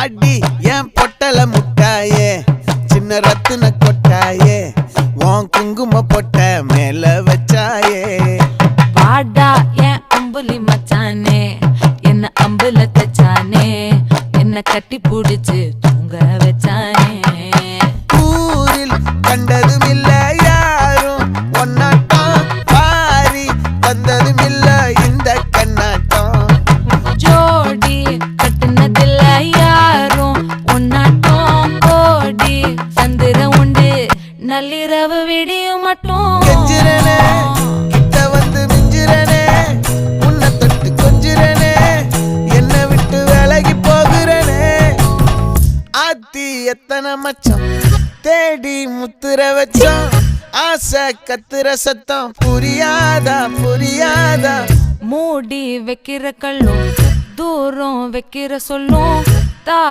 வாடி என் பொட்டல முட்டாயே சின்ன ரத்தின கொட்டாயே உன் குங்கும பொட்ட மேல வச்சாயே வாடா என் அம்புலி மச்சானே என்ன அம்புல தச்சானே என்ன கட்டி புடிச்சு தூங்க வச்சானே ஊரில் கண்டதும் இல்ல யாரும் ஒன்னாட்டம் பாரி தந்ததும் இல்ல இந்த கண்ணாட்டம் ஜோடி கட்டுனதில்ல யாரும் ஒன்னாட்டம் கோடி சந்திர உண்டு நள்ளிரவு விடியும் மட்டும் கெஞ்சிரனே கிட்ட வந்து மிஞ்சிரனே உன்னை தொட்டு கொஞ்சிரனே என்னை விட்டு விலகி போகிறனே ஆத்தி எத்தனை மச்சம் தேடி முத்துற வச்சோம் ஆசை கத்துற சத்தம் புரியாதா புரியாதா மூடி வைக்கிற கல்லும் தூரம் வைக்கிற சொல்லும்